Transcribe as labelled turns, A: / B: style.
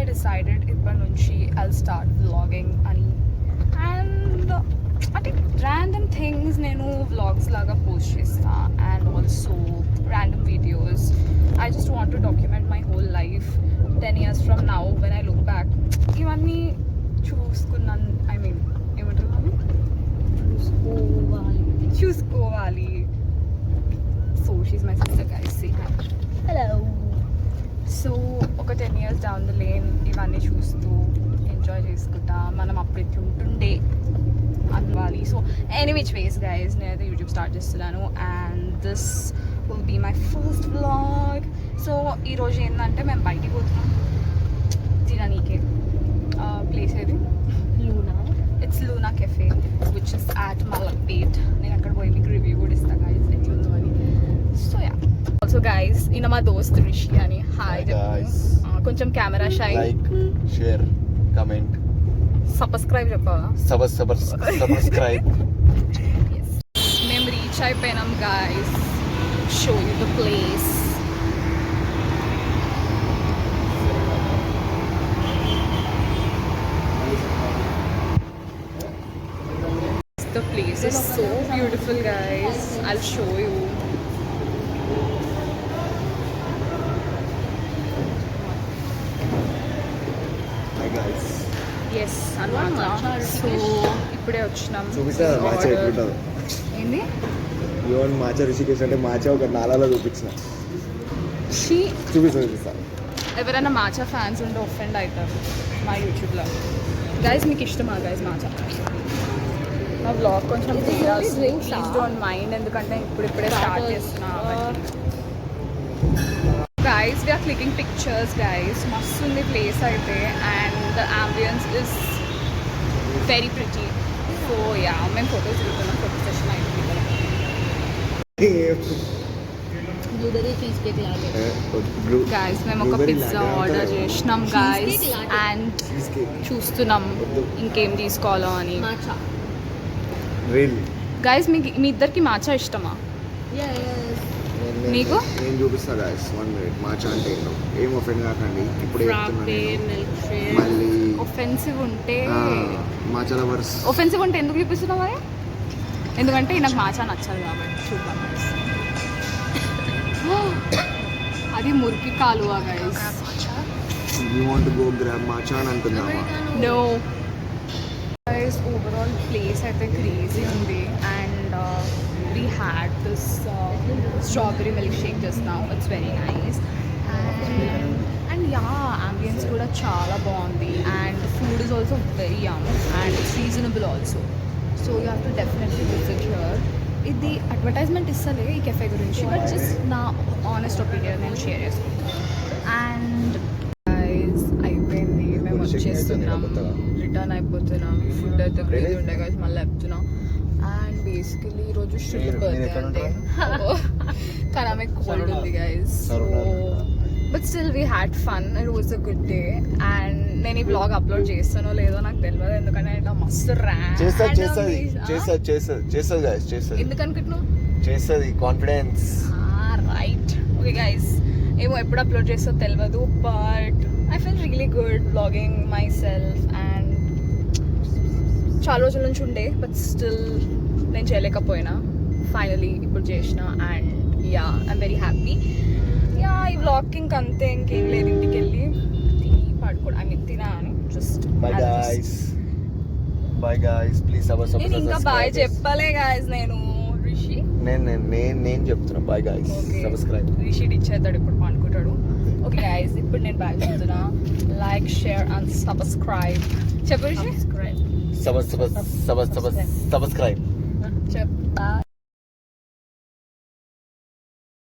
A: I decided ఇప్పటి నుంచి I'll start vlogging అని and అంటే random things నేను vlogs లాగా పోస్ట్ చేస్తా and also random videos. I just want to document my whole life 10 years from now when I look back. ఇవన్నీ చూసుకున్నాను, I mean ఏమంటారు మమ్మీ, చూసుకోవాలి. So she's my sister, guys. Say hi.
B: Hello.
A: So ఒక 10 years down the lane ఇవన్నీ చూస్తూ enjoy చేసుకుంటా మనం అప్పుడు ఎట్లా ఉంటుండే అవ్వాలి. So any which ways guys నేనైతే యూట్యూబ్ స్టార్ట్ చేస్తున్నాను and this will be my first vlog. So ఈరోజు ఏంటంటే మేము బయటికి పోతున్నాం తిననీకే. ప్లేస్ ఏది?
B: Luna.
A: It's Luna cafe which is at Malakpet. నేను అక్కడ పోయి మీకు రివ్యూ కూడా ఇస్తాను గైస్ ఎట్లుందో అని. సో యా ఆల్సో గైస్ ఈయన మా దోస్త్ రిషి అని. Hi
C: guys.
A: కొంచెం camera shy.
C: Like, share, comment,
A: subscribe చెప్పవా?
C: సబ్స్క్రైబ్.
A: మేము రీచ్ అయిపోయినాం guys. Show you the place. The place is so beautiful guys. I'll show you.
C: Hi guys.
A: Yes అన్నమాట. So ఇప్పుడే వచ్చినాం.
C: చూపిస్తా మాచా ఎట్లుంటుందో.
A: ఏంది?
C: యోన్ మాచా రిషికేష్ అంటే మాచా ఒక నాలాలో చూపించిన. చూపిస్తా.
A: ఎవరైనా మాచా ఫ్యాన్స్ ఉంటే ఒఫెండ్ అవుతారు మా యూట్యూబ్లో. గైస్ మీకు ఇష్టమా గైస్ మాచా? నా బ్లాగ్ కొంచెం ప్లీజ్ డోంట్ మైండ్, ఎందుకంటే ఇప్పుడిప్పుడే స్టార్ట్ చేస్తున్నా. Guys we're clicking pictures guys. మస్తు ఉంది ప్లేస్ అయితే and the ambience is very pretty. So yeah మేము ఫోటోస్ దిగుతున్నాం. ఫోటో సెషన్ అయిపోయింది కదా.
B: Blueberry cheesecake latte.
A: గైస్ మేము ఒక పిజ్జా ఆర్డర్ చేసినాం గైస్ అండ్ చూస్తున్నాం ఇంకేం తీసుకోవాలో అని.
B: Matcha.
C: రియల్లీ
A: గైస్ మీ ఇద్దరికి మాచా ఇష్టమా?
B: Yeah, yes.
A: నీకు?
C: నేను చూపిస్తా గాయస్ 1 minute. మాచా అంటే ఏంటో ఏం ఒఫెండ్ కాకండి. ఇప్పుడు
B: Frappe, milkshake.
C: మళ్ళీ
A: ఒఫెన్సివ్ ఉంటే
C: మాచా లవర్స్
A: ఒఫెన్సివ్ ఉంటే ఎందుకు చూపిస్తున్నావు మరి? ఎందుకంటే నాకు మాచా నచ్చదు కాబట్టి. చూద్దాం అది మురికి కాలువ guys.
C: You want go grab matcha అని అంటున్నావా?
A: నో గైస్ ఓవరాల్ ప్లేస్ అయితే క్రేజీ ఉంది and we had this strawberry milkshake just now. It's very nice and yeah ambience kuda chaala baagundi and food is also very yum and it's reasonable also, so you have to definitely visit here. ఇది advertisement ఇస్తలే ఈ cafe గురించి, but just నా honest opinion నేను share చేసుకుంటాను. And guys అయిపోయింది, మేము వచ్చేస్తున్నాం, return అయిపోతున్నాం. ఫుడ్ అయితే క్రేజీ ఉండే గైస్, మళ్ళీ చెప్తున్నాం. అండ్ బేసికలీ ఈరోజు శృతి బర్త్డే అంటే కానీ ఆమె కోల్డ్ ఉంది guys. So but still we had fun. It was a good day and నేను ఈ బ్లాగ్ అప్లోడ్ చేస్తానో లేదో నాకు తెలియదు, ఎందుకంటే ఇట్లా మస్తు
C: చేస్తుంది గైస్. చేస్తుంది
A: ఎందుకు అనుకుంటున్నావు?
C: చేస్తుంది కాన్ఫిడెన్స్.
A: రైట్ ఓకే గైస్, ఏమో ఎప్పుడు అప్లోడ్ చేస్తో తెలియదు, but I feel really good blogging my self. And చాలా రోజుల నుంచి ఉండే బట్ స్టిల్ నేను చేయలేకపోయినా, ఫైనలీ ఇప్పుడు చేసిన. And yeah I'm very happy. Yeah ఈ బ్లాగ్కి ఇంకంతే, ఇంకేం లేదు. ఇంటికి వెళ్ళి తిని పడుకోవడం, ఐ మీన్ తినా అని జస్ట్.
C: బై గైస్ ప్లీజ్
A: నేను ఇంకా బాయ్ చెప్పలే గైస్. నేను రిషి
C: నేను చెప్తున్నా బై గైస్. సబ్స్క్రైబ్.
A: రిషి ఇచ్చేస్తాడు ఇప్పుడు, పండుకుంటాడు. ఓకే గైస్ ఇప్పుడు నేను బాయ్ చెప్తున్నా. Like, share and subscribe. చెప్పు రిషి.
C: సబ్స్క్రైబ్
A: చెప్పా.